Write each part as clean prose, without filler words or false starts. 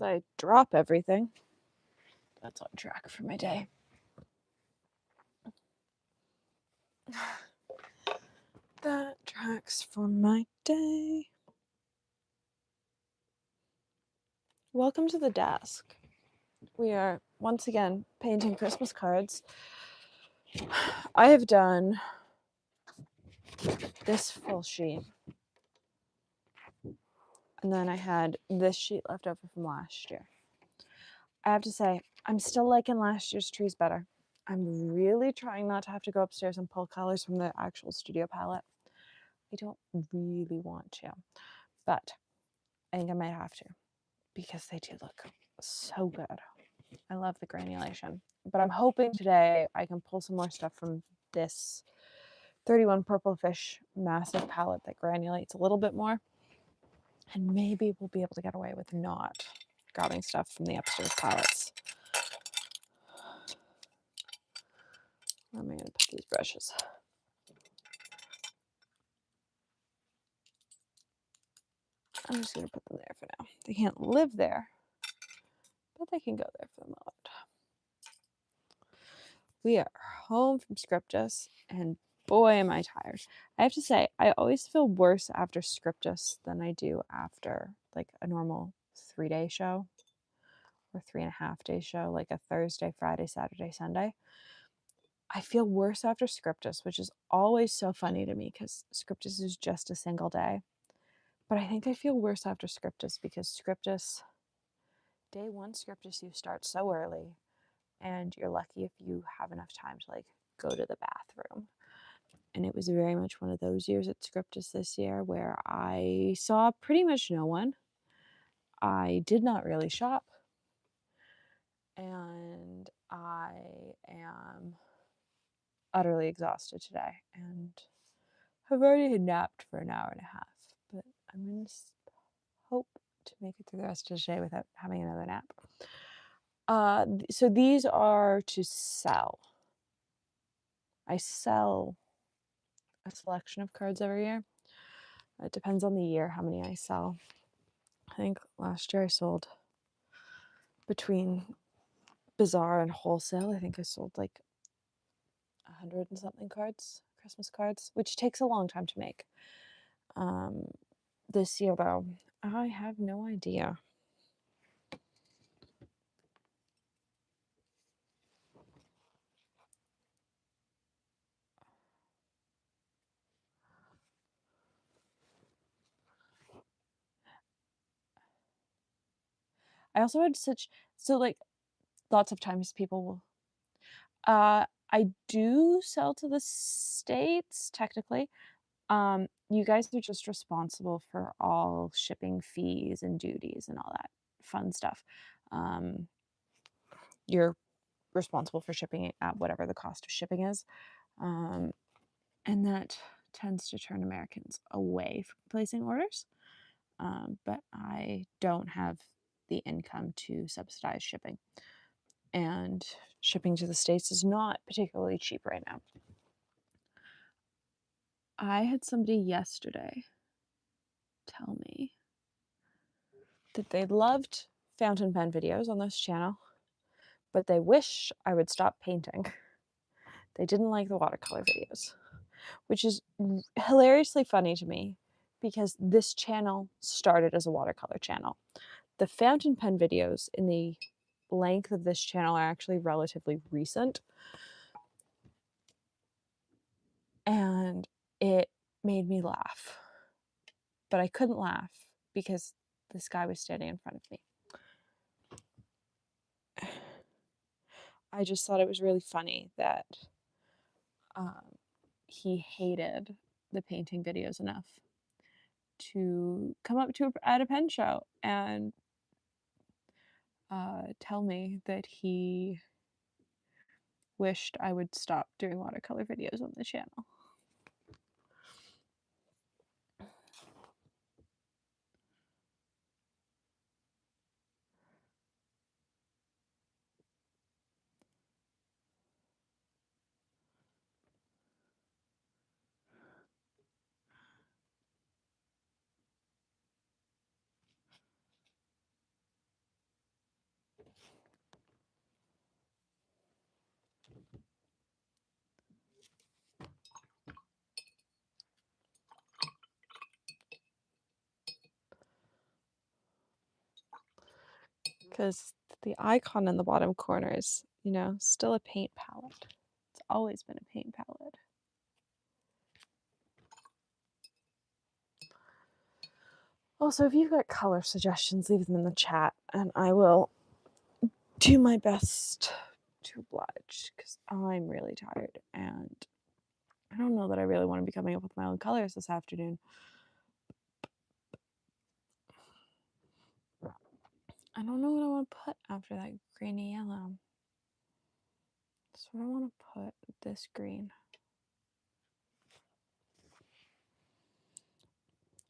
as I drop everything. That's on track for my day. That tracks for my day. Welcome to the desk. We are once again painting Christmas cards. I have done this full sheet. And then I had this sheet left over from last year. I have to say, I'm still liking last year's trees better. I'm really trying not to have to go upstairs and pull colors from the actual studio palette. I don't really want to, but I think I might have to because they do look so good. I love the granulation, but I'm hoping today I can pull some more stuff from this 31 Purple Fish massive palette that granulates a little bit more, and maybe we'll be able to get away with not grabbing stuff from the upstairs palettes. Where am I going to put these brushes? I'm just going to put them there for now. They can't live there, but they can go there for the moment. We are home from Scriptus, and boy, am I tired. I have to say, I always feel worse after Scriptus than I do after like a normal 3-day show or 3.5-day show, like a Thursday, Friday, Saturday, Sunday. I feel worse after Scriptus, which is always so funny to me because Scriptus is just a single day. But I think I feel worse after Scriptus because Scriptus, day one Scriptus, you start so early and you're lucky if you have enough time to like go to the bathroom. And it was very much one of those years at Scriptus this year where I saw pretty much no one. I did not really shop. And I am utterly exhausted today and have already napped for an hour and a half. But I'm going to hope to make it through the rest of the day without having another nap. So these are to sell. I sell a selection of cards every year. It depends on the year how many I sell. I think last year I sold between Bazaar and wholesale. I think I sold like 100 and something cards, Christmas cards, which takes a long time to make. This year though, I have no idea. I also had like lots of times people will I do sell to the States technically. You guys are just responsible for all shipping fees and duties and all that fun stuff. You're responsible for shipping it at whatever the cost of shipping is. And that tends to turn Americans away from placing orders. But I don't have the income to subsidize shipping. And shipping to the States is not particularly cheap right now. I had somebody yesterday tell me that they loved fountain pen videos on this channel, but they wish I would stop painting. They didn't like the watercolor videos, which is hilariously funny to me because this channel started as a watercolor channel. The fountain pen videos in the length of this channel are actually relatively recent. And it made me laugh. But I couldn't laugh because this guy was standing in front of me. I just thought it was really funny that he hated the painting videos enough to come up to at a pen show and tell me that he wished I would stop doing watercolor videos on the channel. because the icon in the bottom corner is, you know, still a paint palette. It's always been a paint palette. Also, if you've got color suggestions, leave them in the chat and I will do my best to oblige because I'm really tired and I don't know that I really want to be coming up with my own colors this afternoon. I don't know what I want to put after that greeny yellow. So I want to put this green.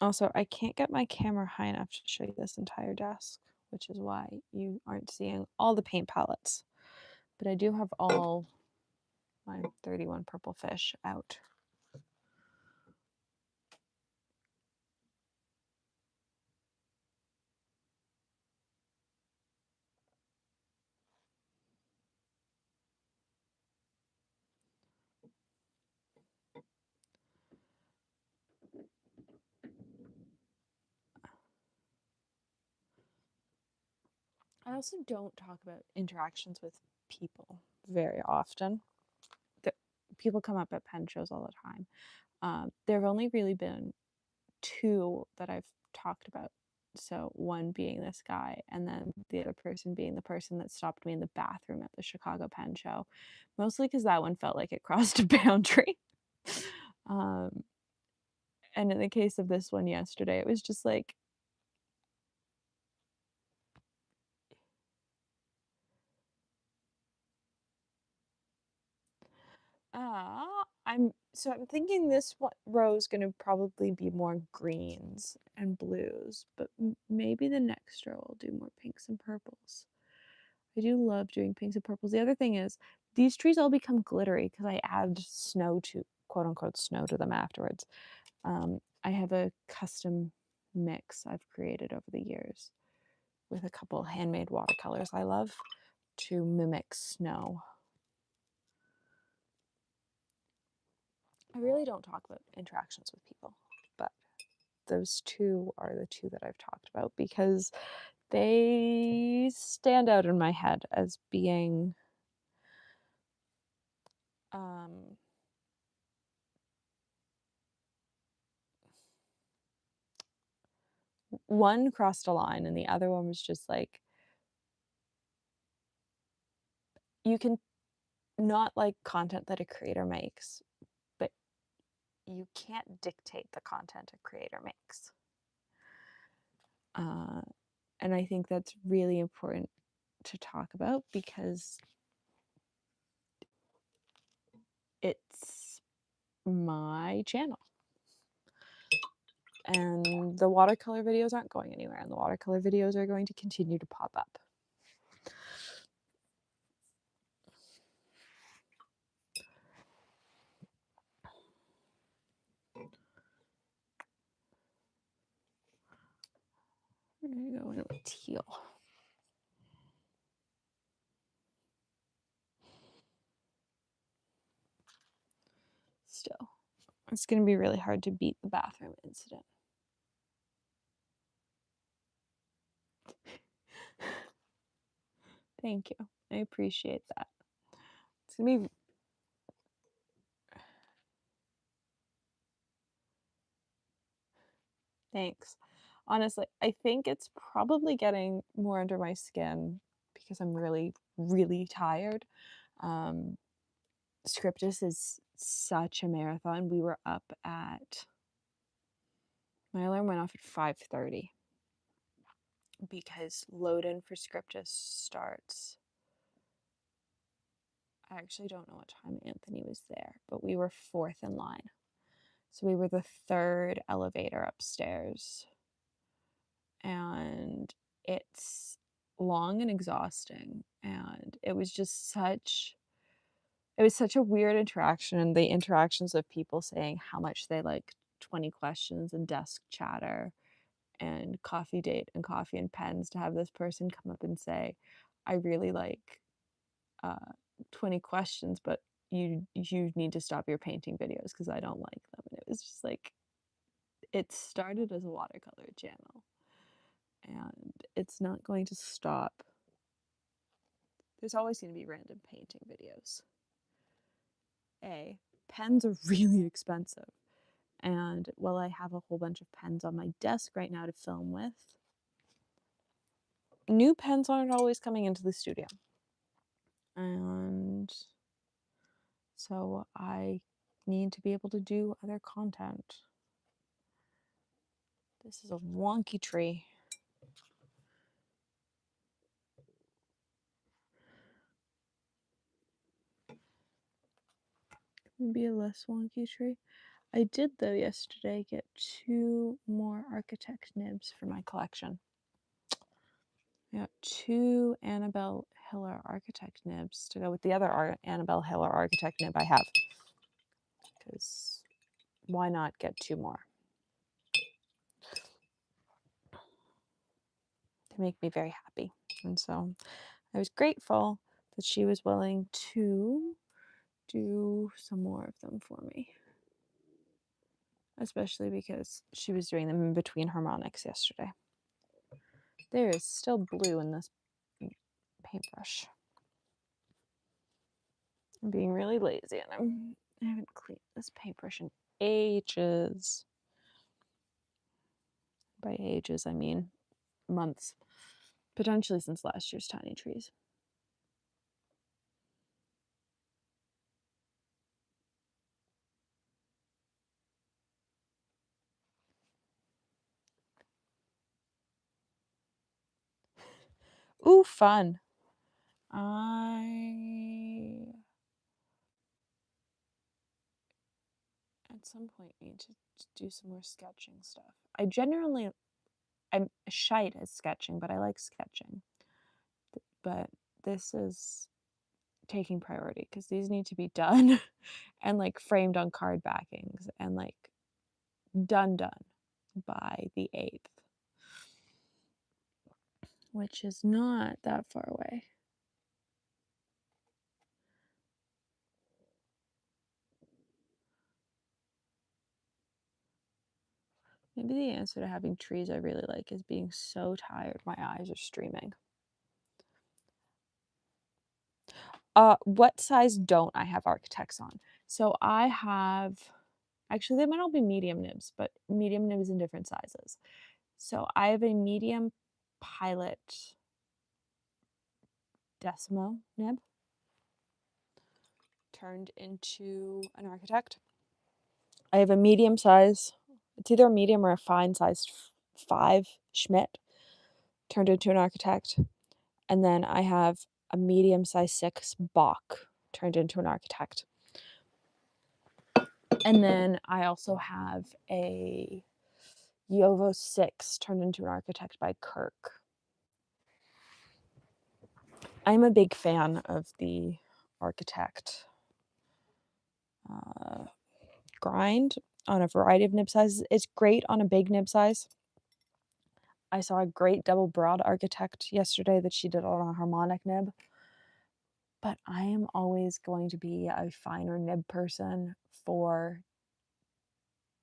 Also, I can't get my camera high enough to show you this entire desk, which is why you aren't seeing all the paint palettes. But I do have all my 31 purple fish out. I also don't talk about interactions with people very often. People come up at pen shows all the time. There have only really been two that I've talked about. So one being this guy, and then the other person being the person that stopped me in the bathroom at the Chicago Pen Show, mostly because that one felt like it crossed a boundary. And in the case of this one yesterday, it was just like, I'm thinking this row is going to probably be more greens and blues, but maybe the next row will do more pinks and purples. I do love doing pinks and purples. The other thing is these trees all become glittery because I add snow to, quote unquote, snow to them afterwards. I have a custom mix I've created over the years with a couple handmade watercolors I love to mimic snow. I really don't talk about interactions with people, but those two are the two that I've talked about because they stand out in my head as being one crossed a line and the other one was just like, you can not like content that a creator makes, but you can't dictate the content a creator makes. And I think that's really important to talk about because it's my channel. And the watercolor videos aren't going anywhere, and the watercolor videos are going to continue to pop up. I'm going to go in with teal. Still, it's going to be really hard to beat the bathroom incident. Thank you. I appreciate that. It's going to be... Thanks. Honestly, I think it's probably getting more under my skin because I'm really, really tired. Scriptus is such a marathon. We were up at... My alarm went off at 5:30 because load-in for Scriptus starts... I actually don't know what time Anthony was there, but we were fourth in line. So we were the third elevator upstairs. And it's long and exhausting. And it was just such a weird interaction. And the interactions of people saying how much they like 20 questions and desk chatter and coffee date and coffee and pens, to have this person come up and say, I really like 20 questions, but you need to stop your painting videos because I don't like them. And it was just like, it started as a watercolor channel and it's not going to stop there's always going to be random painting videos. Pens are really expensive. And while I have a whole bunch of pens on my desk right now to film with, new pens aren't always coming into the studio. And so I need to be able to do other content. This is a wonky tree. Maybe a less wonky tree. I did, though, yesterday get 2 more Architect nibs for my collection. I got 2 Annabelle Hiller Architect nibs to go with the other Annabelle Hiller Architect nib I have. Because why not get 2 more? They make me very happy. And so I was grateful that she was willing to do some more of them for me. Especially because she was doing them in between harmonics yesterday. There is still blue in this paintbrush. I'm being really lazy and I haven't cleaned this paintbrush in ages. By ages, I mean months. Potentially since last year's Tiny Trees. Ooh, fun. I at some point need to do some more sketching stuff. I'm shite at sketching, but I like sketching. But this is taking priority because these need to be done and like framed on card backings and like done by the 8th, which is not that far away. Maybe the answer to having trees I really like is being so tired my eyes are streaming. What size don't I have Architects on? So I have, actually they might all be medium nibs, but medium nibs in different sizes. So I have a medium Pilot Decimo nib turned into an Architect. I have a medium size, it's either a medium or a fine sized 5 Schmidt turned into an Architect. And then I have a medium size 6 Bach turned into an Architect. And then I also have a Yovo 6 turned into an Architect by Kirk. I'm a big fan of the Architect grind on a variety of nib sizes. It's great on a big nib size. I saw a great double broad Architect yesterday that she did on a harmonic nib. But I am always going to be a finer nib person for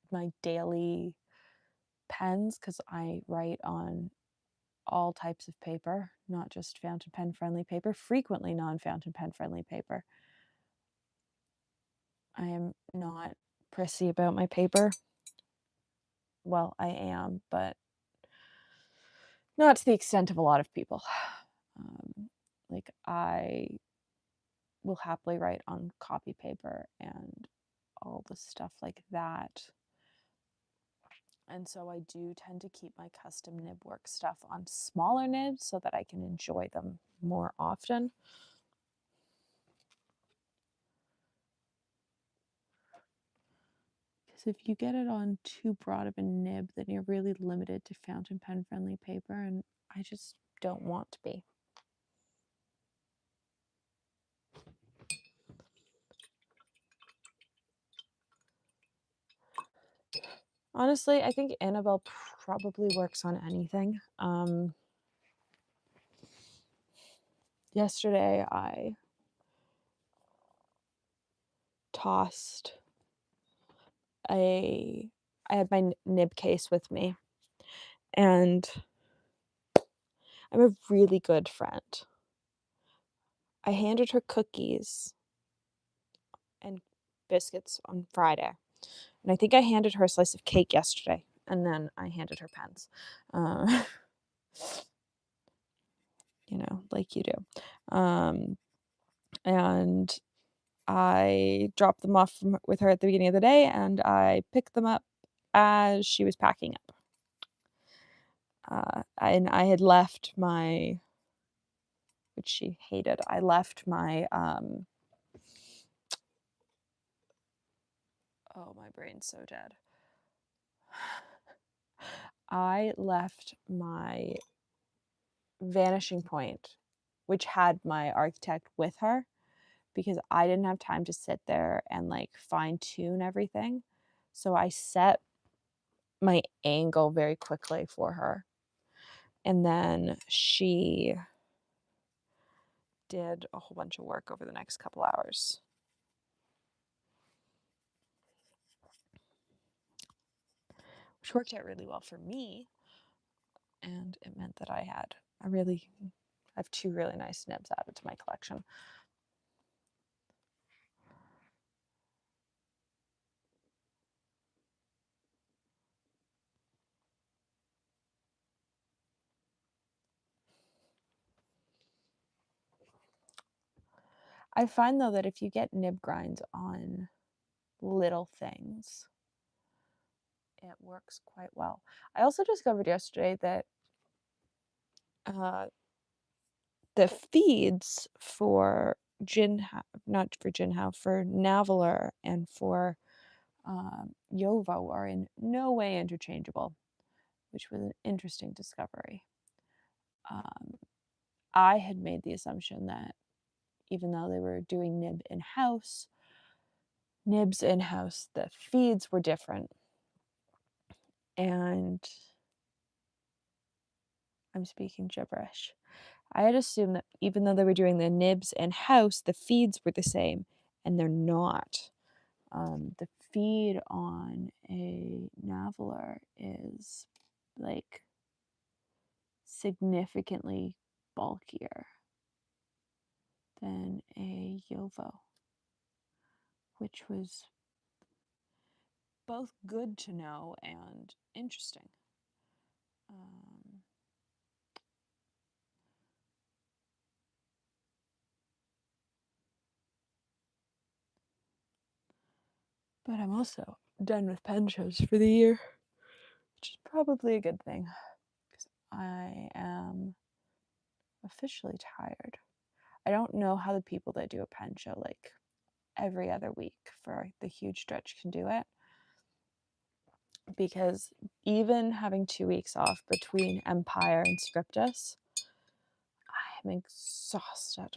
my daily pens because I write on all types of paper, not just fountain pen friendly paper, frequently non-fountain pen friendly paper. I am not prissy about my paper. Well, I am, but not to the extent of a lot of people. Like I will happily write on copy paper and all the stuff like that. And so I do tend to keep my custom nib work stuff on smaller nibs so that I can enjoy them more often. Because if you get it on too broad of a nib, then you're really limited to fountain pen friendly paper, and I just don't want to be. Honestly, I think Annabelle probably works on anything. Yesterday I tossed I had my nib case with me, and I'm a really good friend I handed her cookies and biscuits on Friday. And I think I handed her a slice of cake yesterday, and then I handed her pens. Uh, like you do. And I dropped them off with her at the beginning of the day, and I picked them up as she was packing up. And I had left my, which she hated, I left my, oh, my brain's so dead. I left my vanishing point, which had my architect with her, because I didn't have time to sit there and like fine tune everything. So I set my angle very quickly for her. And then she did a whole bunch of work over the next couple hours. Which worked out really well for me. And it meant that I have 2 really nice nibs added to my collection. I find though that if you get nib grinds on little things, it works quite well. I also discovered yesterday that the feeds for not for Jinhao, for Navaler and for Yovo are in no way interchangeable, which was an interesting discovery. I had made the assumption that even though they were doing nibs in-house, the feeds were different. And I'm speaking gibberish. I had assumed that even though they were doing the nibs in-house, the feeds were the same, and they're not. The feed on a Navaler is like significantly bulkier than a Yovo, which was both good to know and interesting. But I'm also done with pen shows for the year, which is probably a good thing because I am officially tired. I don't know how the people that do a pen show like every other week for the huge stretch can do it, because even having 2 weeks off between Empire and Scriptus, I am exhausted.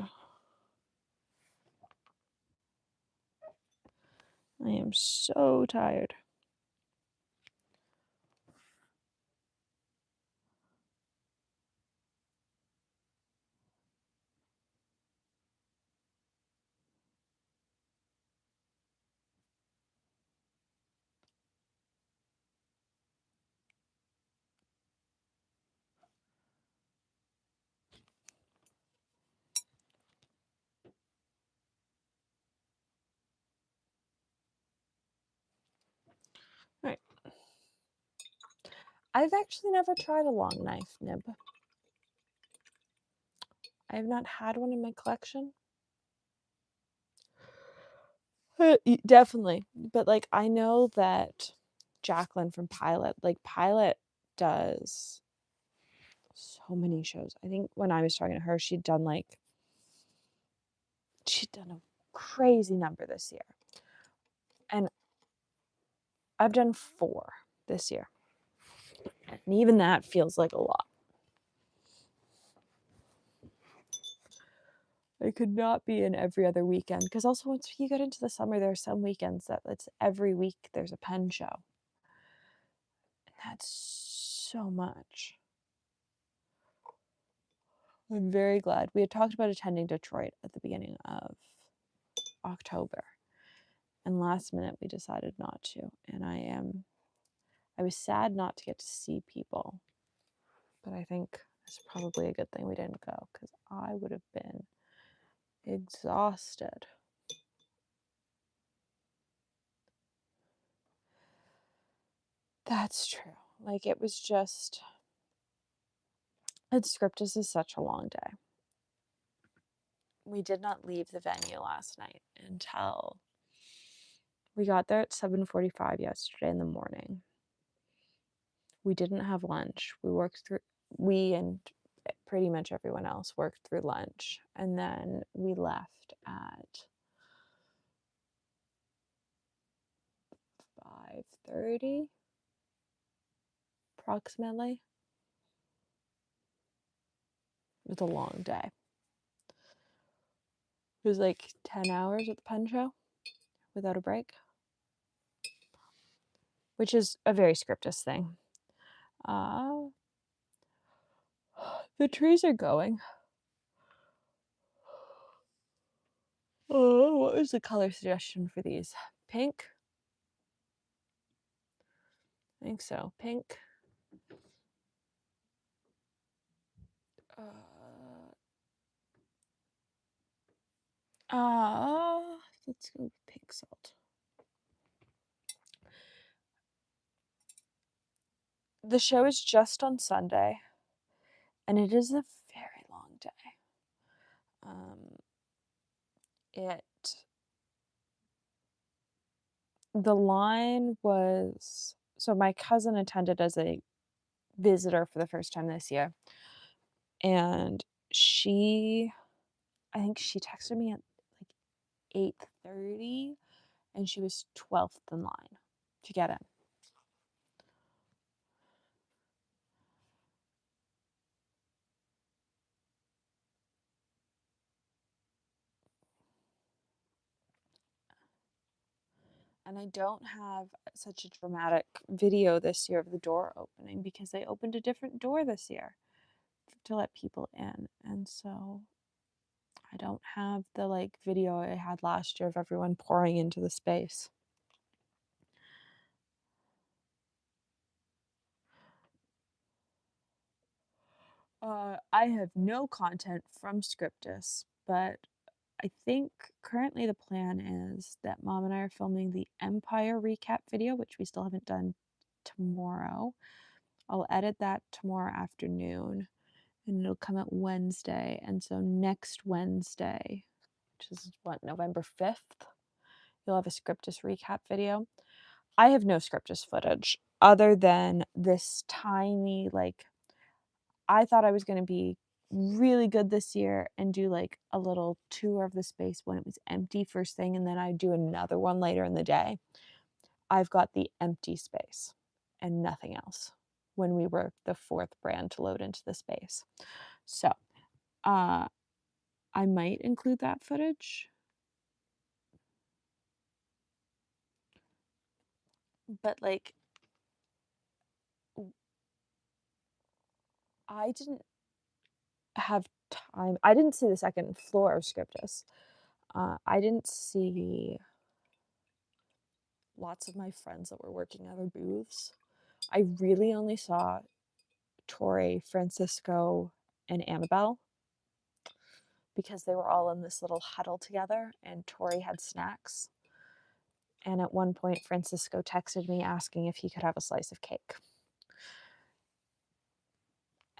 I am so tired. Right. I've actually never tried a long knife nib. I have not had one in my collection. Definitely. But like I know that Jacqueline from Pilot does so many shows. I think when I was talking to her, she'd done a crazy number this year. And I've done 4 this year. And even that feels like a lot. I could not be in every other weekend, because also once you get into the summer, there are some weekends that it's every week there's a pen show. And that's so much. I'm very glad. We had talked about attending Detroit at the beginning of October. And last minute we decided not to. And I was sad not to get to see people. But I think it's probably a good thing we didn't go, because I would have been exhausted. That's true. Like, it was just Scriptus is such a long day. We did not leave the venue last night until we got there at 7:45 yesterday in the morning. We didn't have lunch. We and pretty much everyone else worked through lunch, and then we left at 5:30 approximately. It was a long day. It was like 10 hours at the pen show without a break, which is a very Scriptus thing. The trees are going. Oh, what was the color suggestion for these? Pink? I think so. Pink. Let's go with pink salt. The show is just on Sunday, and it is a very long day. The line was, so my cousin attended as a visitor for the first time this year, and I think she texted me at like 8:30, and she was 12th in line to get in. And I don't have such a dramatic video this year of the door opening because they opened a different door this year to let people in. And so I don't have the like video I had last year of everyone pouring into the space. I have no content from Scriptus, but I think currently the plan is that Mom and I are filming the Empire recap video, which we still haven't done, tomorrow. I'll edit that tomorrow afternoon and it'll come out Wednesday. And so next Wednesday, which is what, November 5th, you'll have a Scriptus recap video. I have no Scriptus footage other than this tiny, like, I thought I was going to be really good this year and do like a little tour of the space when it was empty first thing, and then I'd do another one later in the day. I've got the empty space and nothing else when we were the fourth brand to load into the space. So, I might include that footage. But like, I didn't have time. I didn't see the second floor of Scriptus. I didn't see lots of my friends that were working other booths. I really only saw Tori, Francisco, and Annabelle because they were all in this little huddle together and Tori had snacks. And at one point, Francisco texted me asking if he could have a slice of cake.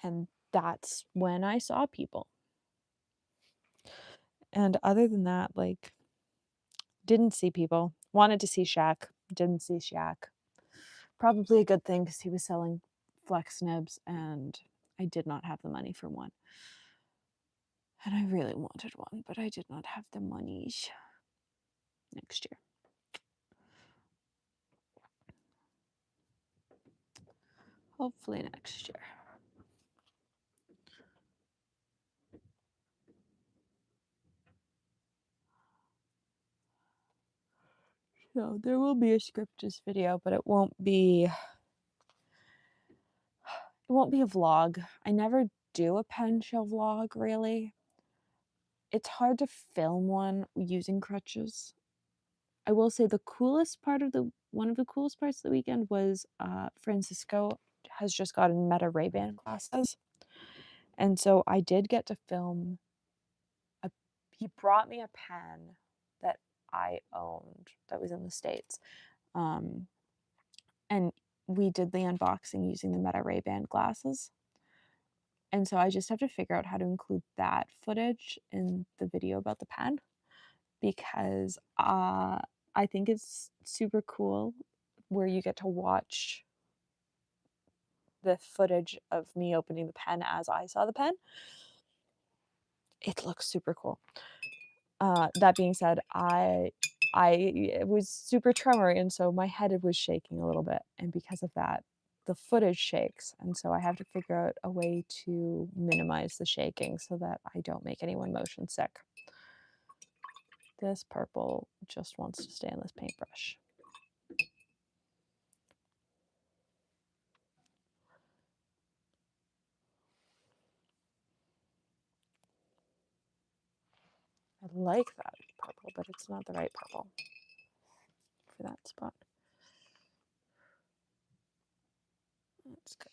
And that's when I saw people. And other than that, like, didn't see people. Wanted to see Shaq. Didn't see Shaq. Probably a good thing because he was selling flex nibs and I did not have the money for one. And I really wanted one, but I did not have the money. Next year. Hopefully next year. So there will be a Scriptus video, but it won't be a vlog. I never do a pen show vlog, really. It's hard to film one using crutches. I will say one of the coolest parts of the weekend was Francisco has just gotten Meta Ray-Ban glasses. And so I did get to film a he brought me a pen that I owned that was in the States. Um, and we did the unboxing using the Meta Ray-Ban glasses. And so I just have to figure out how to include that footage in the video about the pen because I think it's super cool where you get to watch the footage of me opening the pen as I saw the pen. It looks super cool. That being said, I was super tremory, and so my head was shaking a little bit, and because of that, the footage shakes, and so I have to figure out a way to minimize the shaking so that I don't make anyone motion sick. This purple just wants to stay on this paintbrush. I like that purple, but it's not the right purple for that spot. That's good.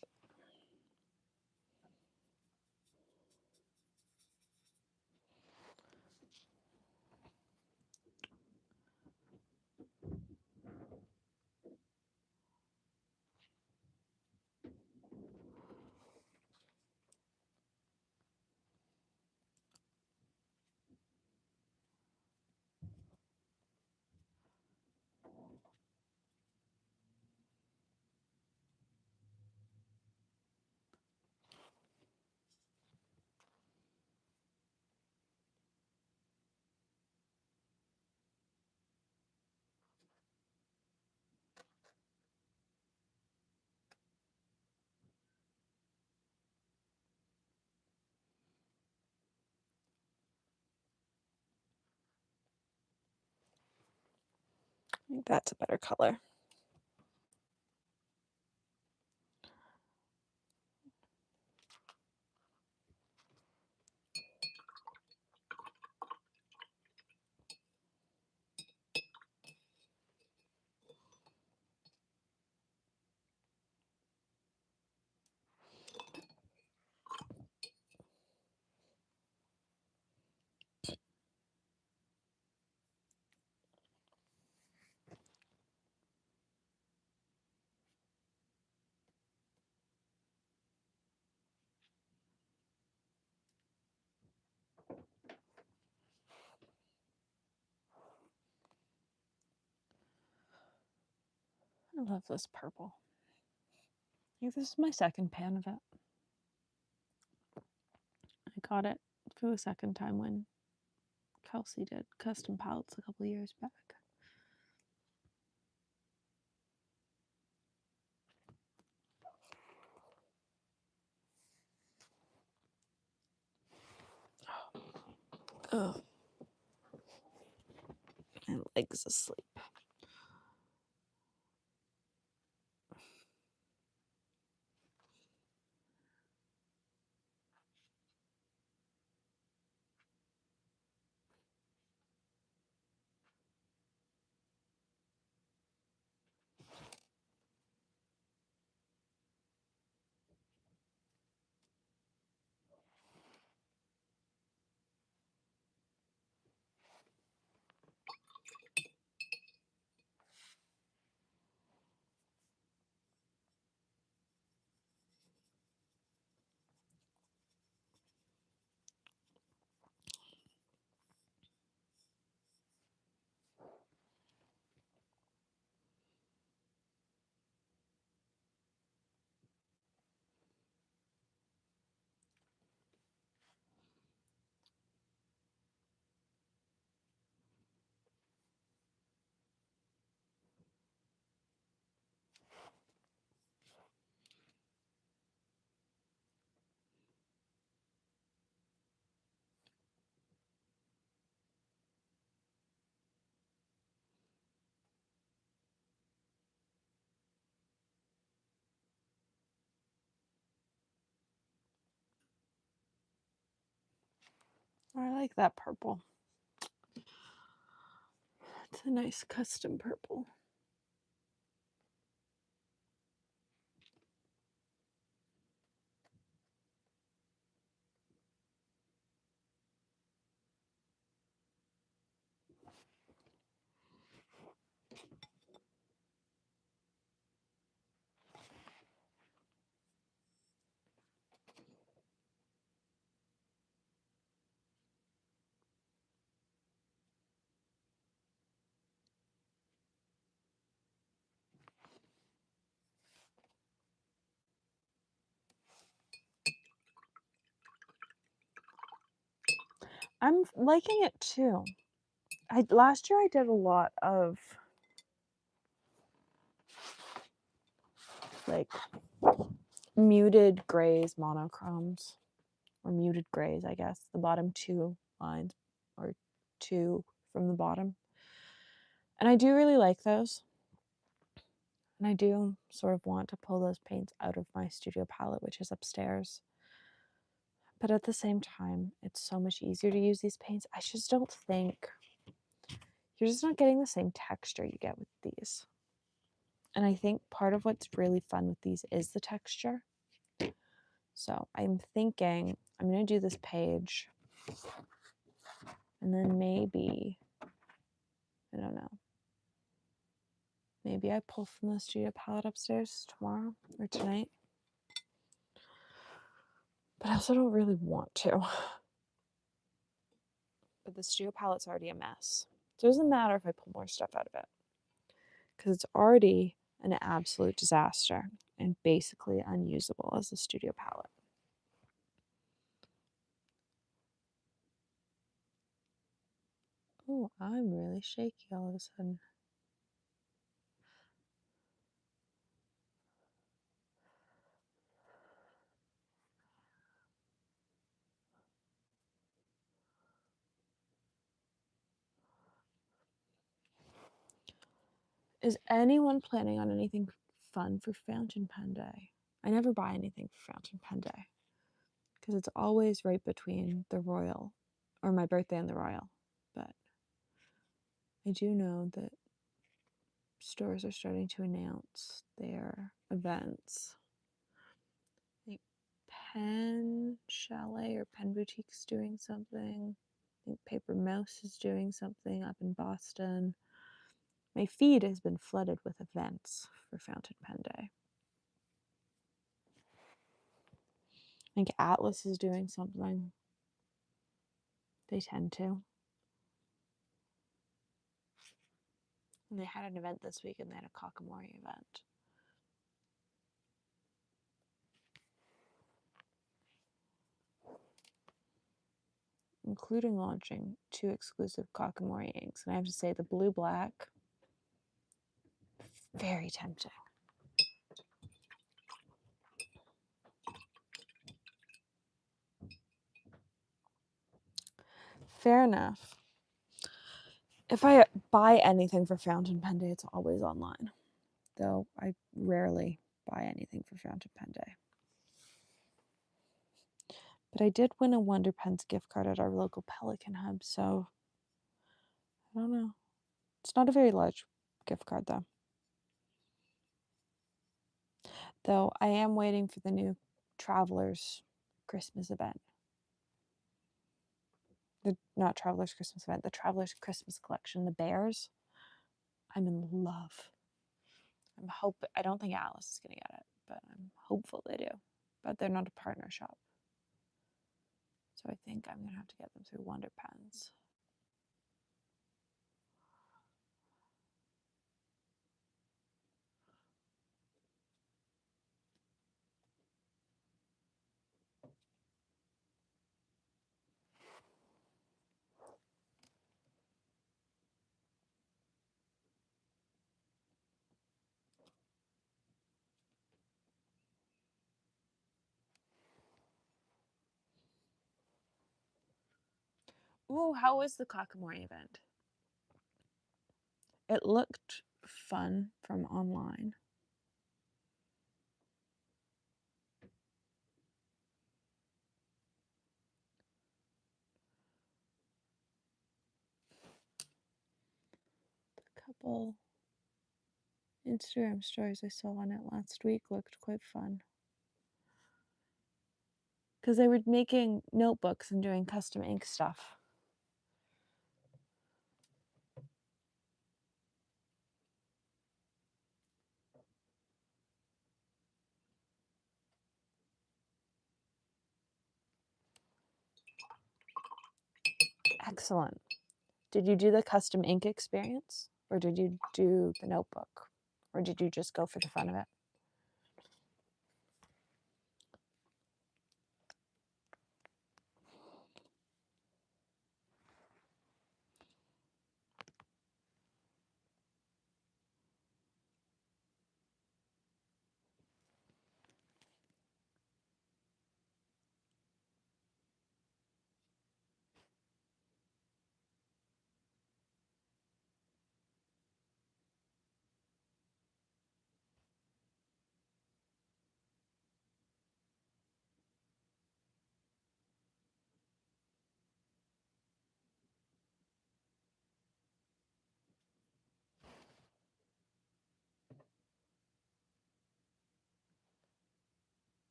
I think that's a better color. I love this purple. I think this is my second pan of it. I got it for the second time when Kelsey did custom palettes a couple years back. Oh, my leg's asleep. I like that purple. It's a nice custom purple. I'm liking it too. Last year I did a lot of like muted grays, monochromes, or muted grays, I guess. The bottom 2 lines, or 2 from the bottom. And I do really like those. And I do sort of want to pull those paints out of my studio palette, which is upstairs. But at the same time, it's so much easier to use these paints. I just don't think you're just not getting the same texture you get with these. And I think part of what's really fun with these is the texture. So I'm thinking I'm going to do this page, and then maybe, I don't know, maybe I pull from the studio palette upstairs tomorrow or tonight. But I also don't really want to. But the studio palette's already a mess. So it doesn't matter if I pull more stuff out of it, because it's already an absolute disaster and basically unusable as a studio palette. Oh, I'm really shaky all of a sudden. Is anyone planning on anything fun for Fountain Pen Day? I never buy anything for Fountain Pen Day because it's always right between the Royal, or my birthday and the Royal. But I do know that stores are starting to announce their events. Like Pen Chalet or Pen Boutique's doing something. I think Paper Mouse is doing something up in Boston. My feed has been flooded with events for Fountain Pen Day. I think Atlas is doing something. They tend to. And they had an event this week, and they had a Kakamori event. Including launching 2 exclusive Kakamori inks. And I have to say, the blue black, very tempting. Fair enough. If I buy anything for Fountain Pen Day, it's always online. Though I rarely buy anything for Fountain Pen Day. But I did win a Wonder Pens gift card at our local Pelican Hub, so I don't know. It's not a very large gift card, though. Though I am waiting for the new Travelers Christmas event. Not Travelers Christmas event, the Travelers Christmas collection, the bears. I'm in love. I don't think Alice is going to get it, but I'm hopeful they do. But they're not a partner shop. So I think I'm going to have to get them through Wonder Pens. Ooh, how was the Kakamori event? It looked fun from online. The couple Instagram stories I saw on it last week looked quite fun. Because they were making notebooks and doing custom ink stuff. Excellent. Did you do the custom ink experience? Or did you do the notebook? Or did you just go for the fun of it?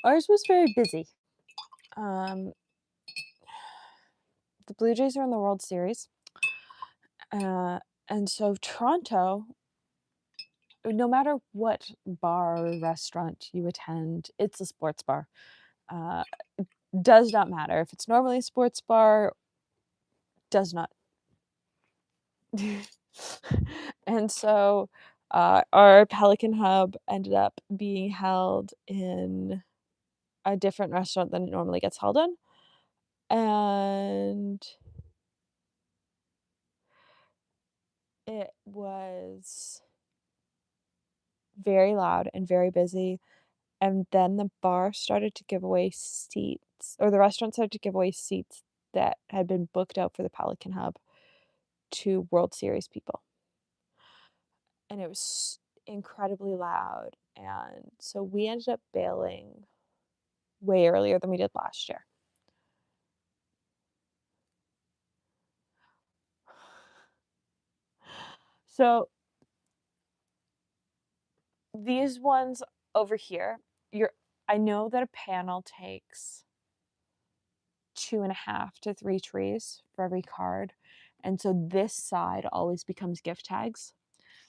Ours was very busy. The Blue Jays are in the World Series. And so Toronto, no matter what bar or restaurant you attend, it's a sports bar. Does not matter if it's normally a sports bar, does not. And so our Pelican Hub ended up being held in a different restaurant than it normally gets held in. And it was very loud and very busy. And then the bar started to give away seats, or the restaurant started to give away seats that had been booked out for the Pelican Hub to World Series people. And it was incredibly loud. And so we ended up bailing way earlier than we did last year. So these ones over here, I know that a panel takes 2.5 to 3 trees for every card. And so this side always becomes gift tags.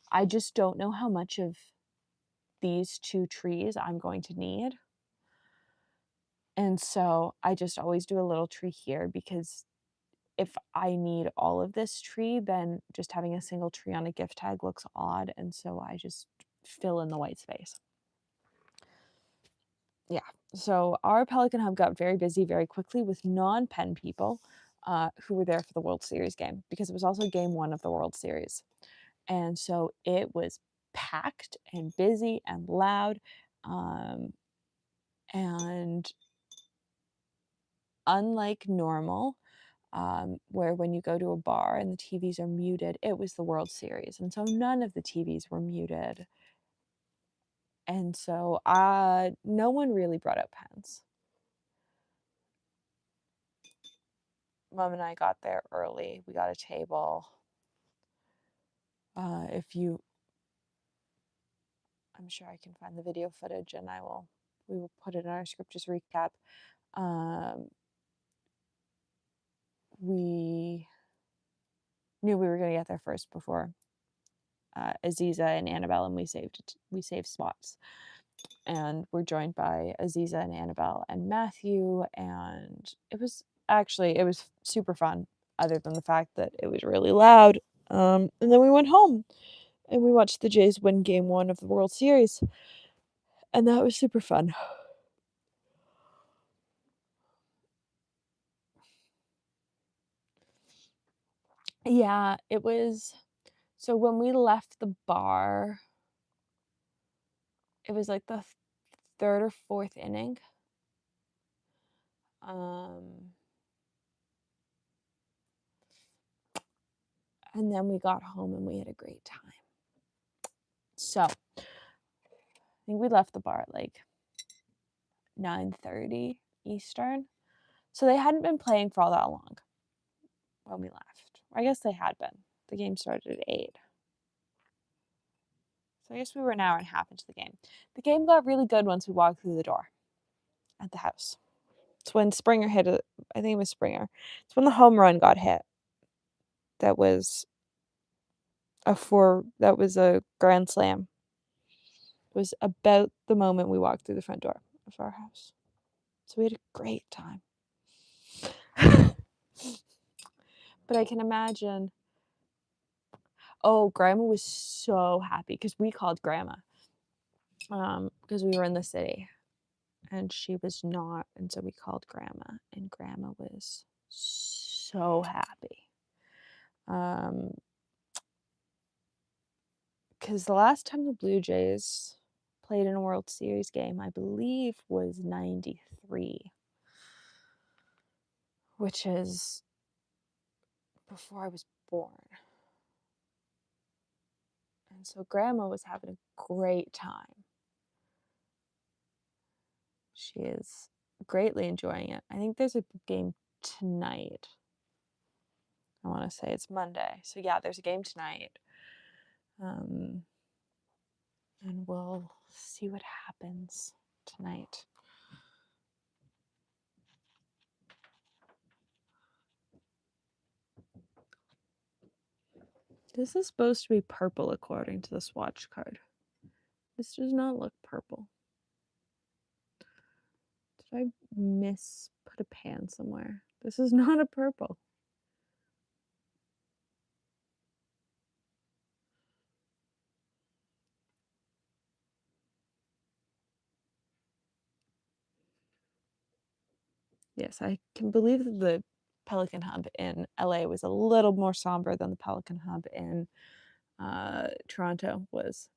I just don't know how much of these 2 trees I'm going to need. And so I just always do a little tree here, because if I need all of this tree, then just having a single tree on a gift tag looks odd. And so I just fill in the white space. Yeah. So our Pelican Hub got very busy very quickly with non-Penn people who were there for the World Series game, because it was also game 1 of the World Series. And so it was packed and busy and loud. And unlike normal, where when you go to a bar and the TVs are muted, it was the World Series. And so none of the TVs were muted. And so no one really brought out pens. Mom and I got there early. We got a table. I'm sure I can find the video footage, and we will put it in our Scriptures recap. We knew we were going to get there first before Aziza and Annabelle, and we saved spots. And we're joined by Aziza and Annabelle and Matthew, and it was super fun, other than the fact that it was really loud. And then we went home and we watched the Jays win game 1 of the World Series, and that was super fun. Yeah, it was. So when we left the bar, it was like the 3rd or 4th inning. And then we got home and we had a great time. So I think we left the bar at like 9:30 Eastern. So they hadn't been playing for all that long when we left. I guess they had been. The game started at 8. So I guess we were an hour and a half into the game. The game got really good once we walked through the door at the house. It's when Springer hit it. I think it was Springer. It's when the home run got hit. That was a grand slam. It was about the moment we walked through the front door of our house. So we had a great time. But I can imagine. Oh, Grandma was so happy because we called Grandma because we were in the city and she was not. And so we called Grandma, and Grandma was so happy. Because the last time the Blue Jays played in a World Series game, I believe, was 93, which is before I was born. And so Grandma was having a great time. She is greatly enjoying it. I think there's a game tonight. I want to say it's Monday. So yeah, there's a game tonight. And we'll see what happens tonight. This is supposed to be purple according to the swatch card. This does not look purple. Did I put a pan somewhere? This is not a purple. Yes, I can believe that the Pelican Hub in LA was a little more somber than the Pelican Hub in Toronto was.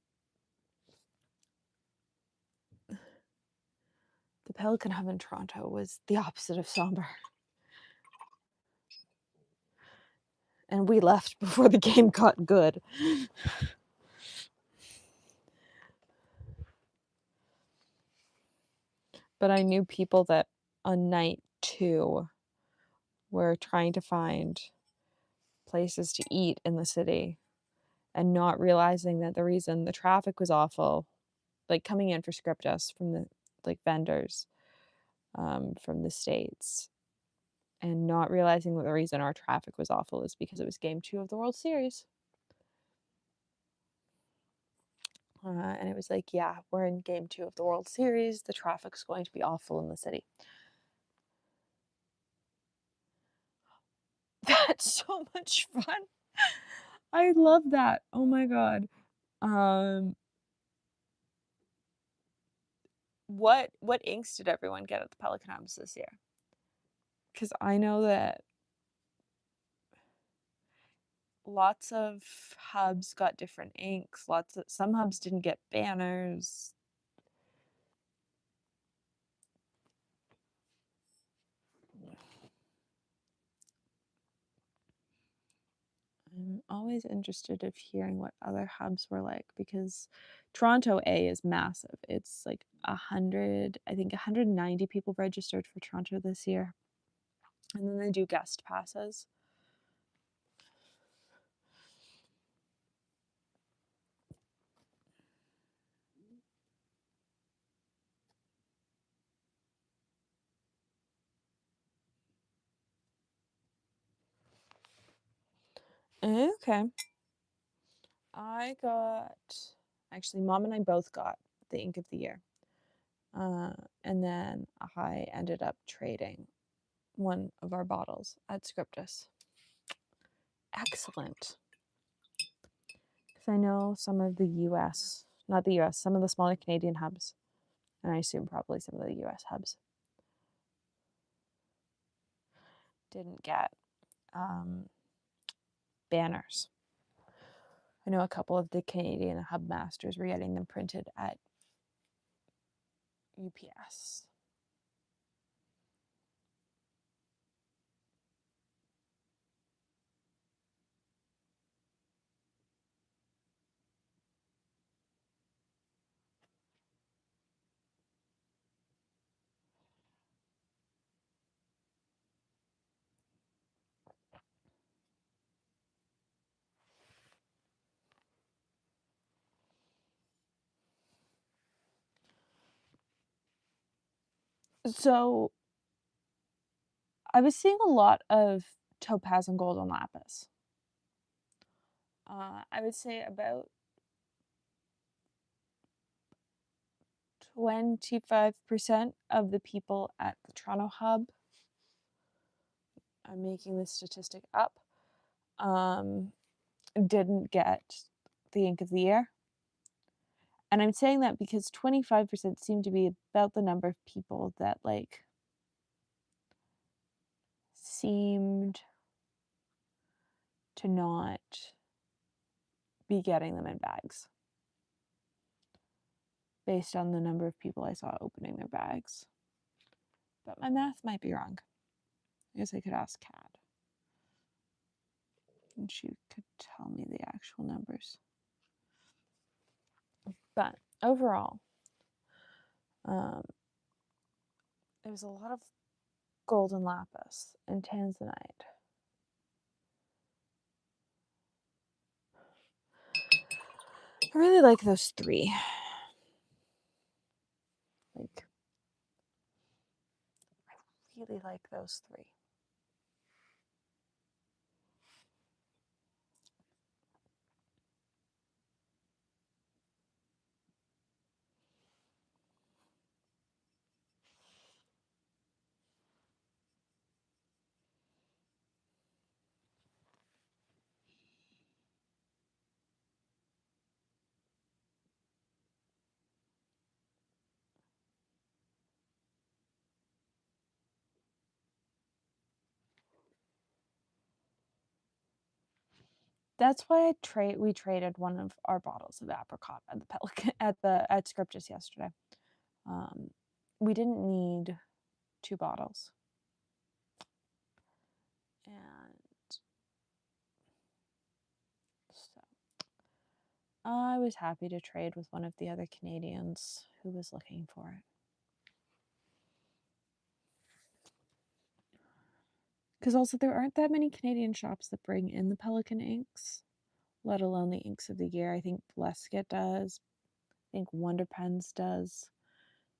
The Pelican Hub in Toronto was the opposite of somber. And we left before the game got good. But I knew people that on night 2 were trying to find places to eat in the city and not realizing that the reason the traffic was awful, like coming in for Scriptus from the vendors from the States, and not realizing that the reason our traffic was awful is because it was game 2 of the World Series. And it was like, yeah, we're in game 2 of the World Series. The traffic's going to be awful in the city. That's so much fun. I love that. Oh my God. What inks did everyone get at the Pelican Hubs this year? Because I know that lots of hubs got different inks. Some hubs didn't get banners. I'm always interested of hearing what other hubs were like, because Toronto A is massive. It's like 190 people registered for Toronto this year. And then they do guest passes. Okay. Actually, Mom and I both got the ink of the year. And then I ended up trading one of our bottles at Scriptus. Excellent. Because I know some of the some of the smaller Canadian hubs, and I assume probably some of the US hubs, didn't get banners. I know a couple of the Canadian hub masters were getting them printed at UPS. So I was seeing a lot of topaz and golden lapis. I would say about 25% of the people at the Toronto hub, I'm making this statistic up, didn't get the ink of the year. And I'm saying that because 25% seem to be about the number of people that seemed to not be getting them in bags based on the number of people I saw opening their bags. But my math might be wrong. I guess I could ask Kat, and she could tell me the actual numbers. But overall, there was a lot of golden lapis and tanzanite. I really like those 3. I really like those 3. That's why we traded one of our bottles of apricot at the Pelican at Scriptus yesterday. We didn't need 2 bottles. And so I was happy to trade with one of the other Canadians who was looking for it. Because also, there aren't that many Canadian shops that bring in the Pelican inks, let alone the inks of the year. I think Lesket does. I think Wonder Pens does.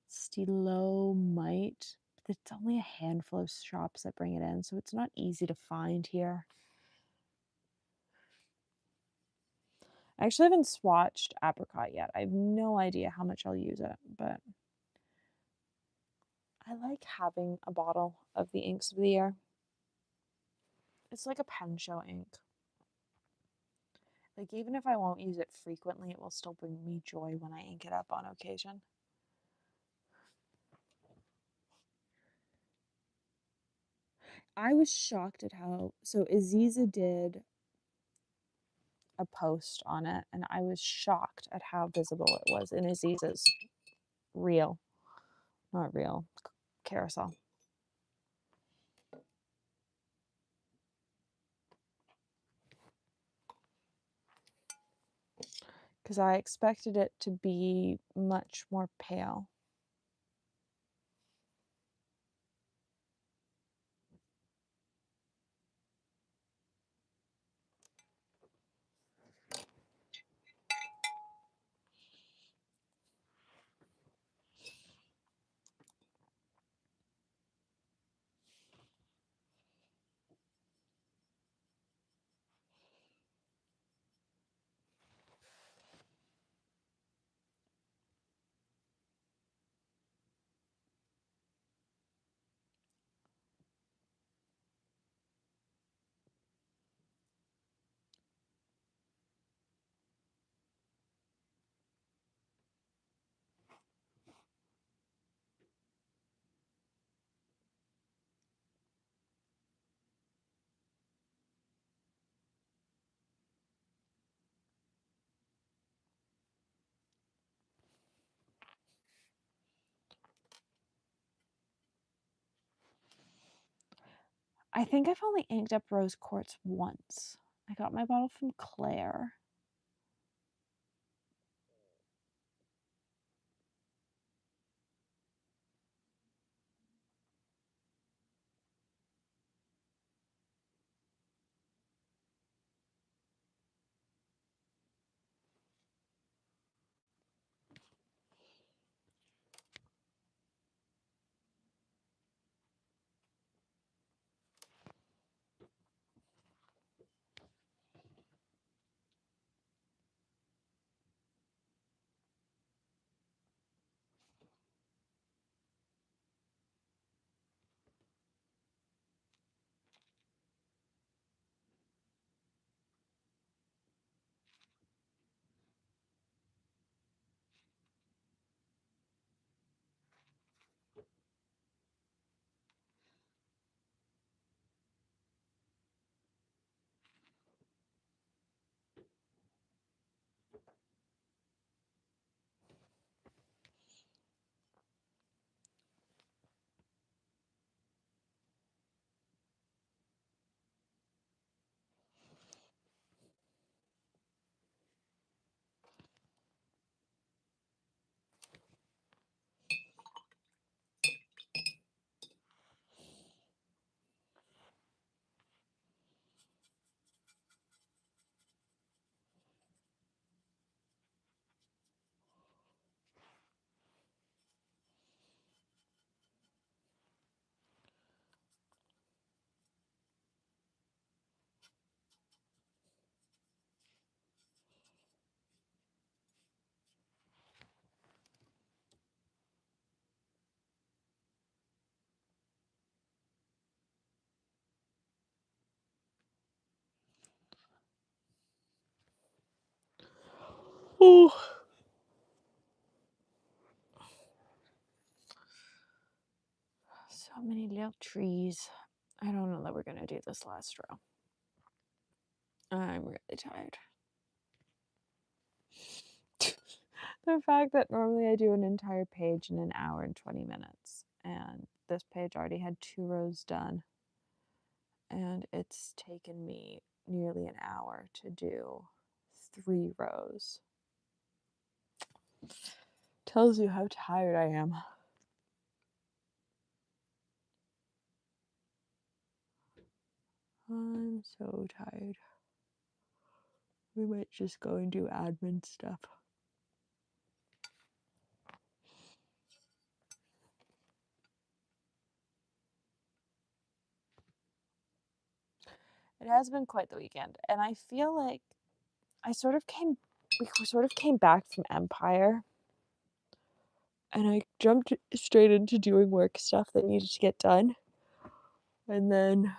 Stilo might. But it's only a handful of shops that bring it in, so it's not easy to find here. I actually haven't swatched apricot yet. I have no idea how much I'll use it, but I like having a bottle of the inks of the year. It's like a pen show ink. Like, even if I won't use it frequently, it will still bring me joy when I ink it up on occasion. I was shocked at how, so Aziza did a post on it, and I was shocked at how visible it was in Aziza's not real, carousel. Because I expected it to be much more pale. I think I've only inked up rose quartz once. I got my bottle from Claire. Oh. So many little trees. I don't know that we're going to do this last row. I'm really tired. The fact that normally I do an entire page in an hour and 20 minutes, and this page already had 2 rows done, and it's taken me nearly an hour to do 3 rows. Tells you how tired I am. I'm so tired. We might just go and do admin stuff. It has been quite the weekend, and I feel like we sort of came back from Empire, and I jumped straight into doing work stuff that needed to get done. And then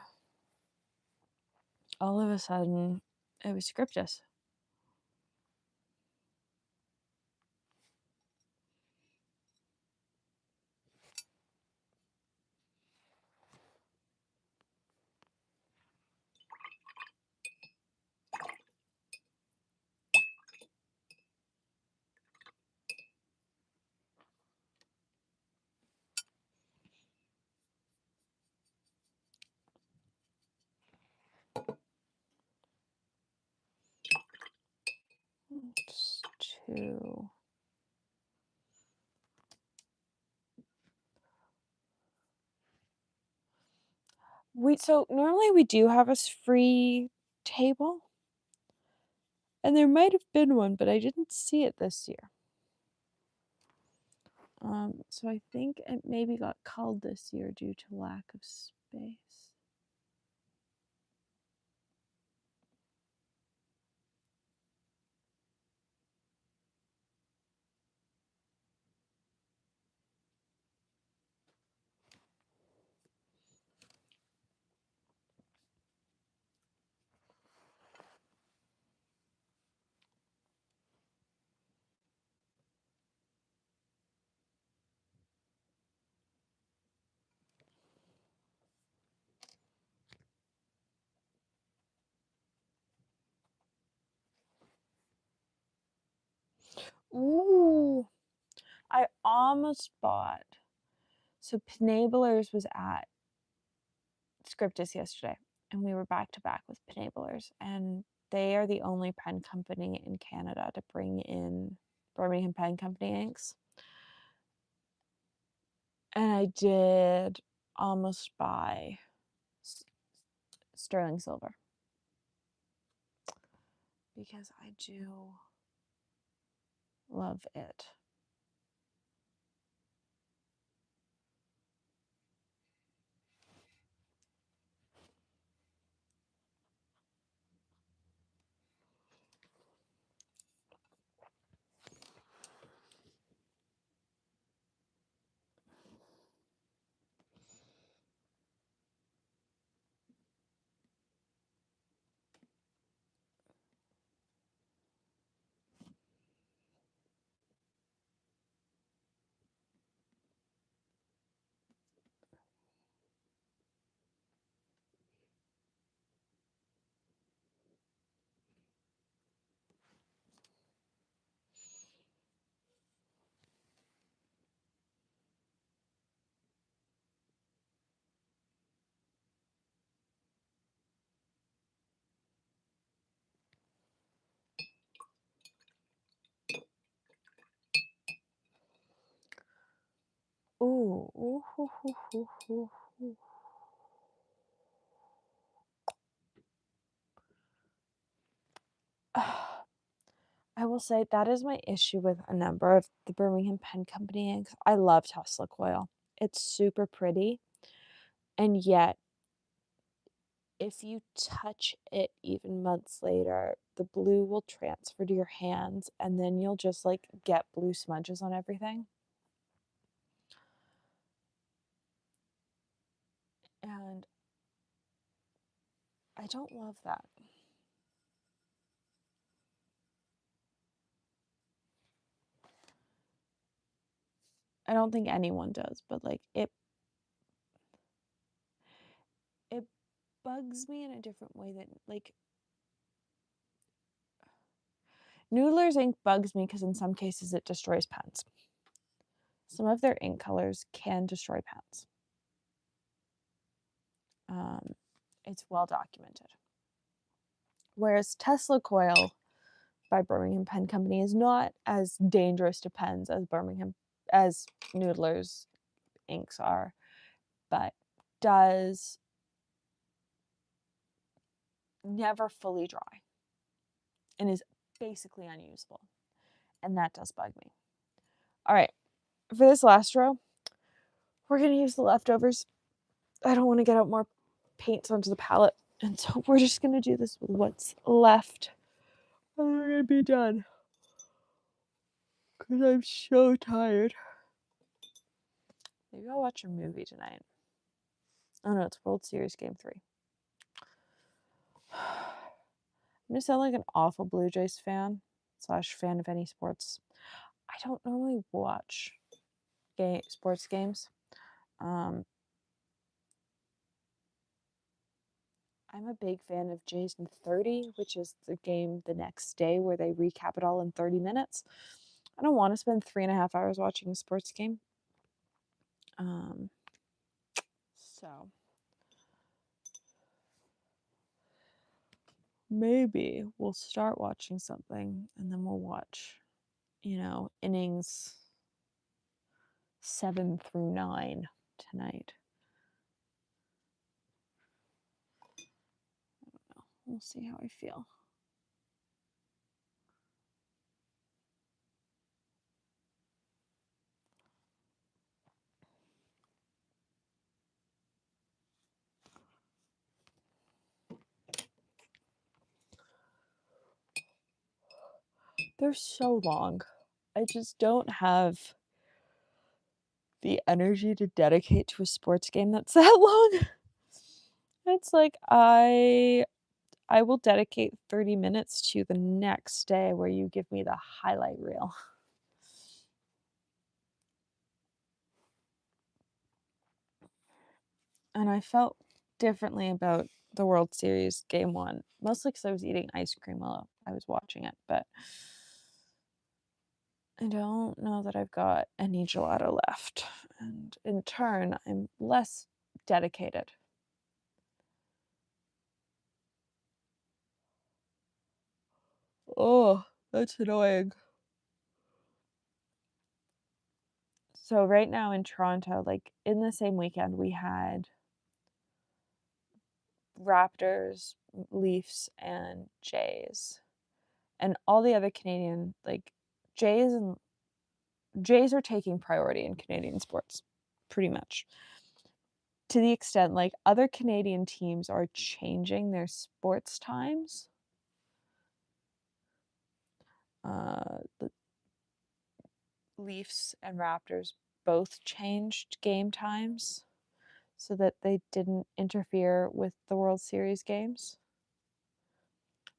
all of a sudden, it was Scriptus. It's 2. So normally we do have a free table, and there might have been one, but I didn't see it this year. So I think it maybe got culled this year due to lack of space. Ooh, I almost bought. So Penablers was at Scriptus yesterday, and we were back to back with Penablers, and they are the only pen company in Canada to bring in Birmingham Pen Company inks. And I did almost buy sterling silver because I do love it. Ooh, ooh, ooh, ooh, ooh, ooh, ooh. I will say that is my issue with a number of the Birmingham Pen Company inks. I love Tesla Coil. It's super pretty, and yet if you touch it even months later, the blue will transfer to your hands, and then you'll just like get blue smudges on everything. And I don't love that. I don't think anyone does, but like it bugs me in a different way that like Noodler's ink bugs me because in some cases it destroys pens. Some of their ink colors can destroy pens. It's well documented. Whereas Tesla Coil by Birmingham Pen Company is not as dangerous to pens as Noodler's inks are, but does never fully dry and is basically unusable. And that does bug me. All right, for this last row, we're going to use the leftovers. I don't want to get out more paints onto the palette. And so we're just going to do this with what's left. And we're going to be done. Because I'm so tired. Maybe I'll watch a movie tonight. Oh no, it's World Series Game 3. I'm going to sound like an awful Blue Jays fan / fan of any sports. I don't normally watch sports games. I'm a big fan of Jays in 30, which is the game the next day where they recap it all in 30 minutes. I don't want to spend 3.5 hours watching a sports game. So maybe we'll start watching something and then we'll watch, innings 7 through 9 tonight. I don't know. We'll see how I feel. They're so long. I just don't have the energy to dedicate to a sports game that's that long. It's like I will dedicate 30 minutes to the next day where you give me the highlight reel. And I felt differently about the World Series Game 1, mostly because I was eating ice cream while I was watching it, but I don't know that I've got any gelato left. And in turn, I'm less dedicated. Oh, that's annoying. So right now in Toronto, like in the same weekend, we had Raptors, Leafs, and Jays. And all the other Canadian, like Jays are taking priority in Canadian sports, pretty much. To the extent like other Canadian teams are changing their sports times. The Leafs and Raptors both changed game times so that they didn't interfere with the World Series games.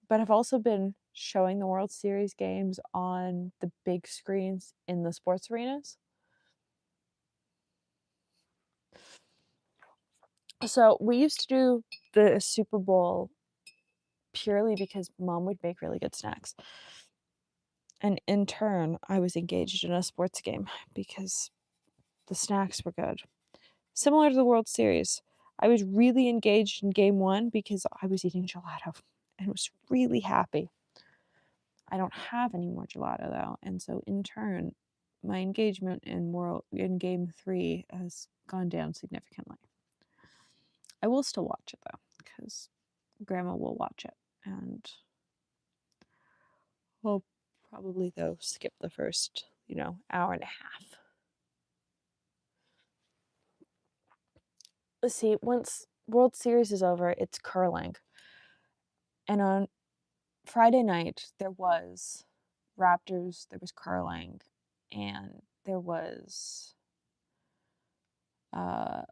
But have also been showing the World Series games on the big screens in the sports arenas. So we used to do the Super Bowl purely because Mom would make really good snacks. And in turn, I was engaged in a sports game because the snacks were good. Similar to the World Series, I was really engaged in game 1 because I was eating gelato and was really happy. I don't have any more gelato though, and so in turn, my engagement in game 3 has gone down significantly. I will still watch it though, because Grandma will watch it, and we'll probably though skip the first, hour and a half. Let's see, once World Series is over, it's curling. And on Friday night, there was Raptors, there was curling, and there was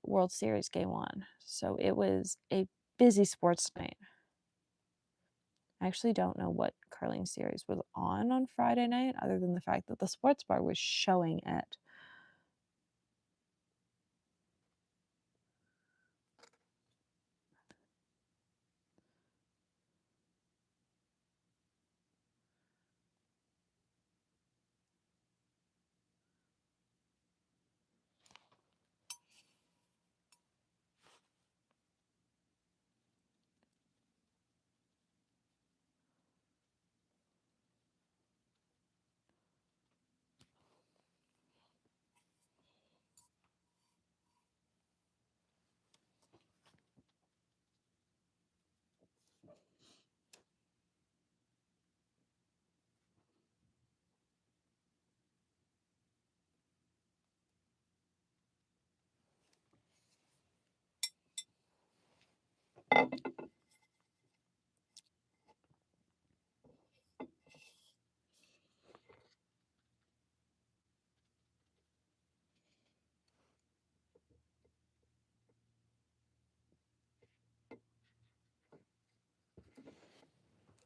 World Series Game 1. So it was a busy sports night. I actually don't know what curling series was on Friday night, other than the fact that the sports bar was showing it.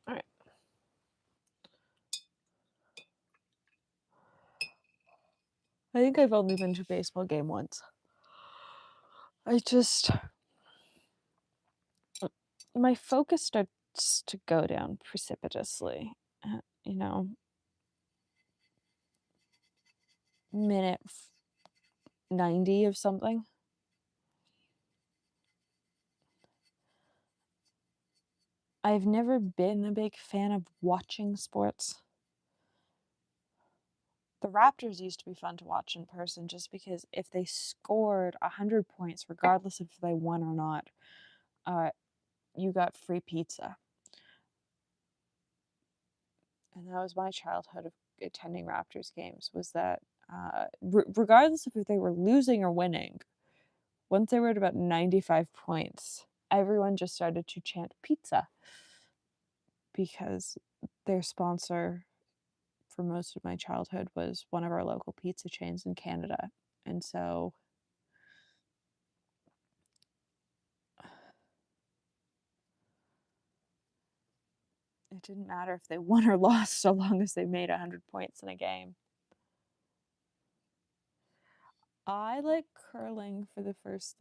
All right. I think I've only been to a baseball game once. My focus starts to go down precipitously. You know, minute 90 of something. I've never been a big fan of watching sports. The Raptors used to be fun to watch in person just because if they scored 100 points, regardless if they won or not, you got free pizza. And that was my childhood of attending Raptors games, was that regardless of if they were losing or winning, once they were at about 95 points, everyone just started to chant pizza because their sponsor for most of my childhood was one of our local pizza chains in Canada. And so it didn't matter if they won or lost so long as they made 100 points in a game. I like curling for the first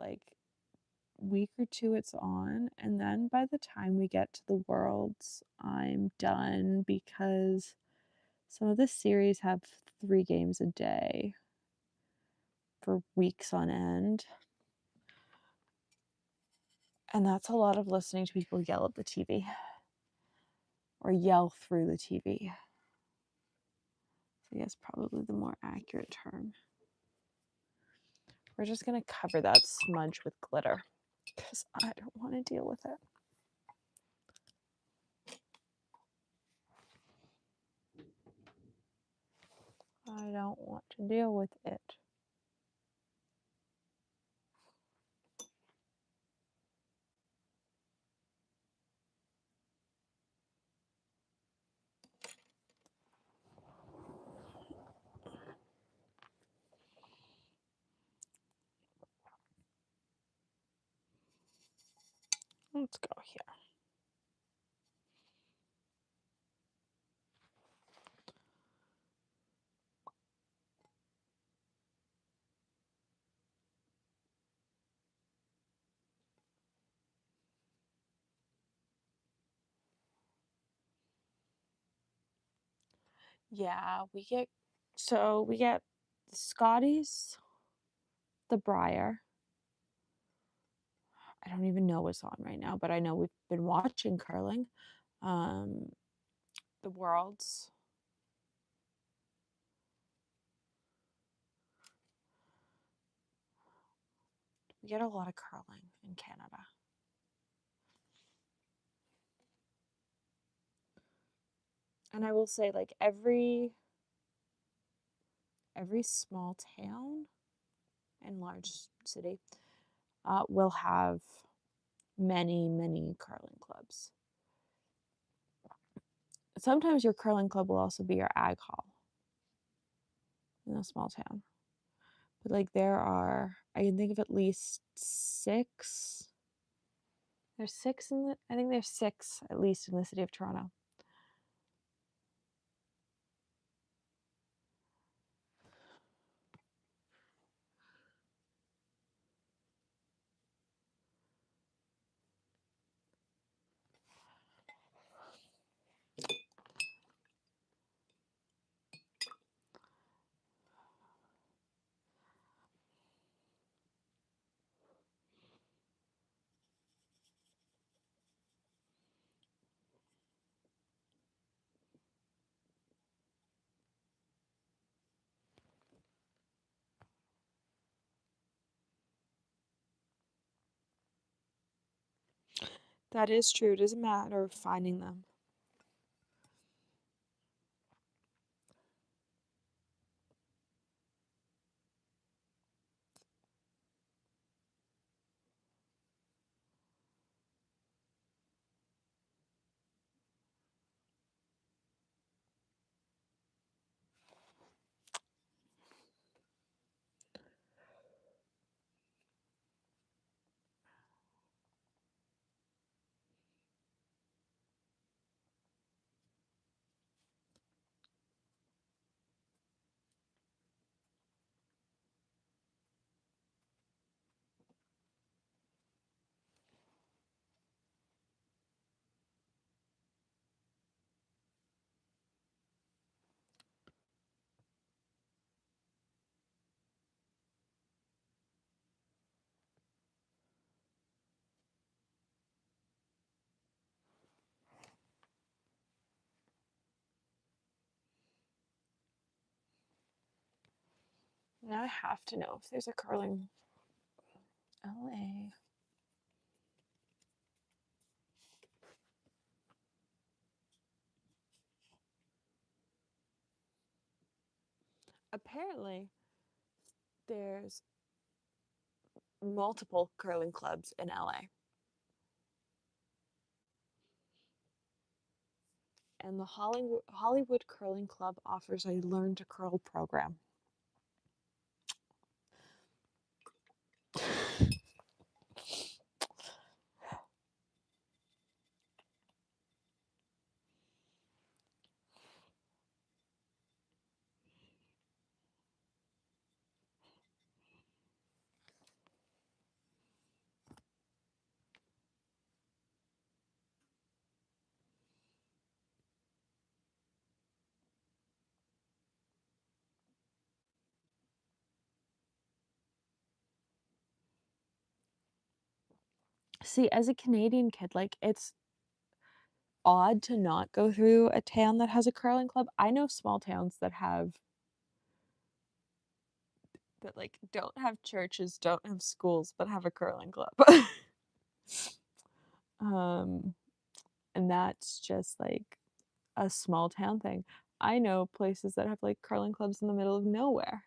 week or two it's on, and then by the time we get to the Worlds, I'm done because some of the series have 3 games a day for weeks on end. And that's a lot of listening to people yell at the TV or yell through the TV. So I guess probably the more accurate term. We're just going to cover that smudge with glitter because I don't want to deal with it. I don't want to deal with it. Let's go here. Yeah, we get the Scotties, the Briar. I don't even know what's on right now, but I know we've been watching curling. The Worlds. We get a lot of curling in Canada. And I will say, every small town and large city will have many, many curling clubs. Sometimes your curling club will also be your ag hall in a small town. But I can think of at least 6. There's 6 I think there's 6 at least in the city of Toronto. That is true. It doesn't matter finding them. Now I have to know if there's a curling LA. Apparently, there's multiple curling clubs in LA. And the Hollywood Curling Club offers a Learn to Curl program. See, as a Canadian kid, like, it's odd to not go through a town that has a curling club. I know small towns that like don't have churches, don't have schools, but have a curling club. um, and that's just like a small town thing. I know places that have like curling clubs in the middle of nowhere.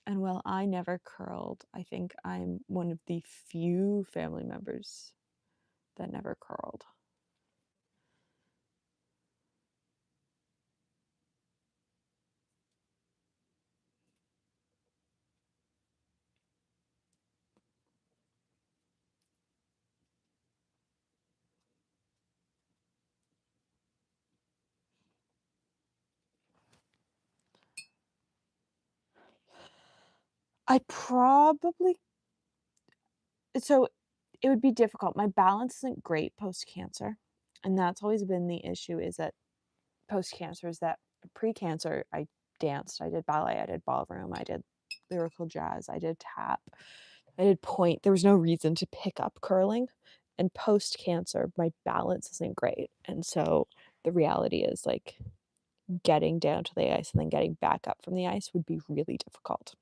And while I never curled, I think I'm one of the few family members that never curled. I probably so it would be difficult. My balance isn't great post cancer, and that's always been the issue. Is that post cancer? Is that pre cancer? I danced, I did ballet, I did ballroom, I did lyrical jazz, I did tap, I did point. There was no reason to pick up curling. And post cancer, my balance isn't great, and so the reality is like getting down to the ice and then getting back up from the ice would be really difficult.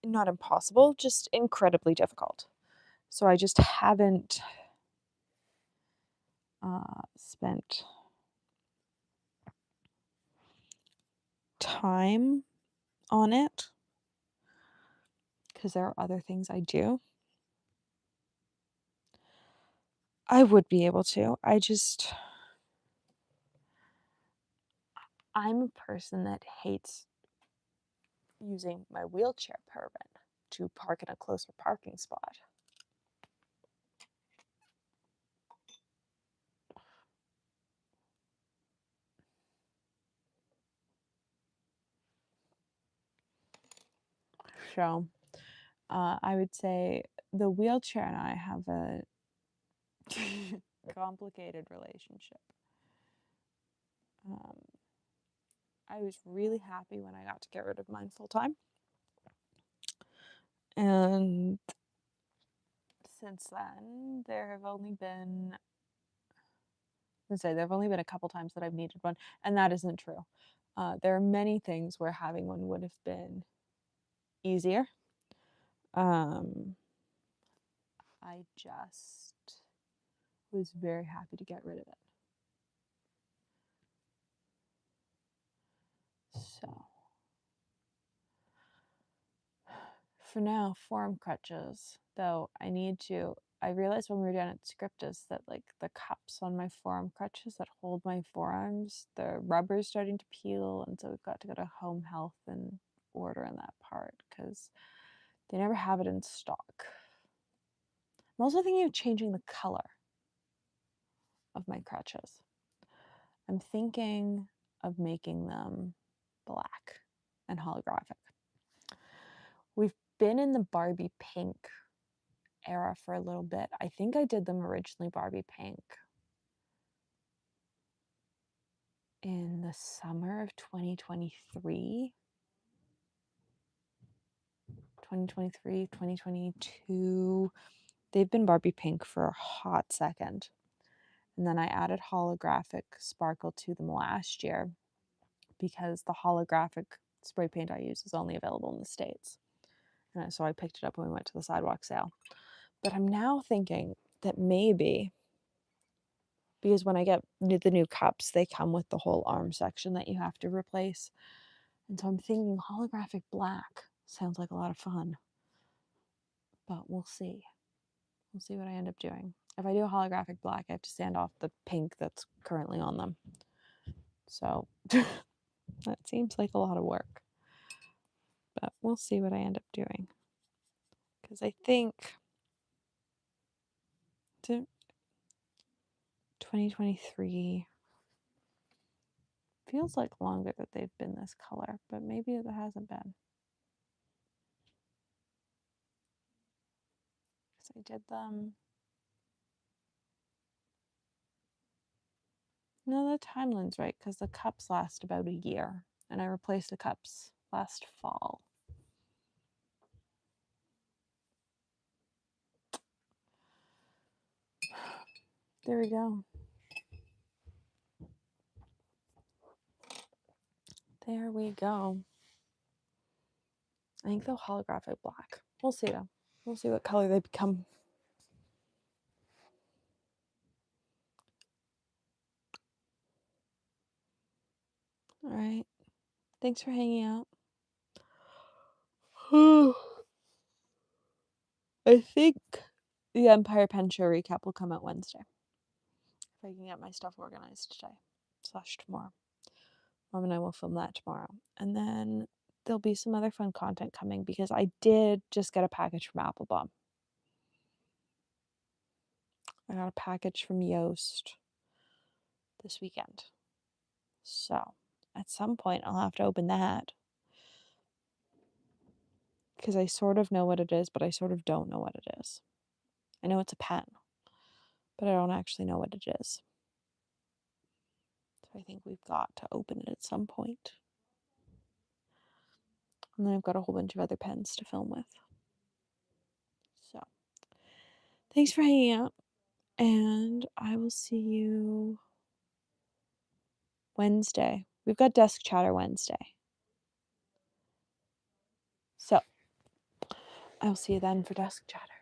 Not impossible, just incredibly difficult. So I just haven't spent time on it because there are other things I do. I would be able to. I'm a person that hates using my wheelchair permit to park in a closer parking spot. So I would say the wheelchair and I have a complicated relationship. Um, I was really happy when I got to get rid of mine full time. And since then, there have only been a couple times that I've needed one, and that isn't true. There are many things where having one would have been easier. Um, I just was very happy to get rid of it. So, for now, forearm crutches. Though I realized when we were down at Scriptus that like the cups on my forearm crutches that hold my forearms, the rubber's starting to peel, and so we've got to go to Home Health and order in that part because they never have it in stock. I'm also thinking of changing the color of my crutches. I'm thinking of making them black and holographic. We've been in the Barbie pink era for a little bit. I think I did them originally Barbie pink in the summer of 2023. 2022. They've been Barbie pink for a hot second. And then I added holographic sparkle to them last year because the holographic spray paint I use is only available in the States. And so I picked it up when we went to the sidewalk sale. But I'm now thinking that maybe, because when I get the new cups, they come with the whole arm section that you have to replace. And so I'm thinking holographic black sounds like a lot of fun. But we'll see. We'll see what I end up doing. If I do a holographic black, I have to sand off the pink that's currently on them. So that seems like a lot of work. But we'll see what I end up doing. Because I think 2023 feels like longer that they've been this color, but maybe it hasn't been. Because I did them. No, the timeline's right, because the cups last about a year, and I replaced the cups last fall. There we go. There we go. I think they'll holographic black. We'll see though. We'll see what color they become. All right. Thanks for hanging out. I think the Empire Pen Show recap will come out Wednesday. If I can get my stuff organized today/tomorrow. Mom and I will film that tomorrow. And then there'll be some other fun content coming because I did just get a package from Applebaum. I got a package from Yoast this weekend. So at some point I'll have to open that. Because I sort of know what it is, but I sort of don't know what it is. I know it's a pen, but I don't actually know what it is. So I think we've got to open it at some point. And then I've got a whole bunch of other pens to film with. So thanks for hanging out, and I will see you Wednesday. We've got Desk Chatter Wednesday. So I will see you then for Desk Chatter.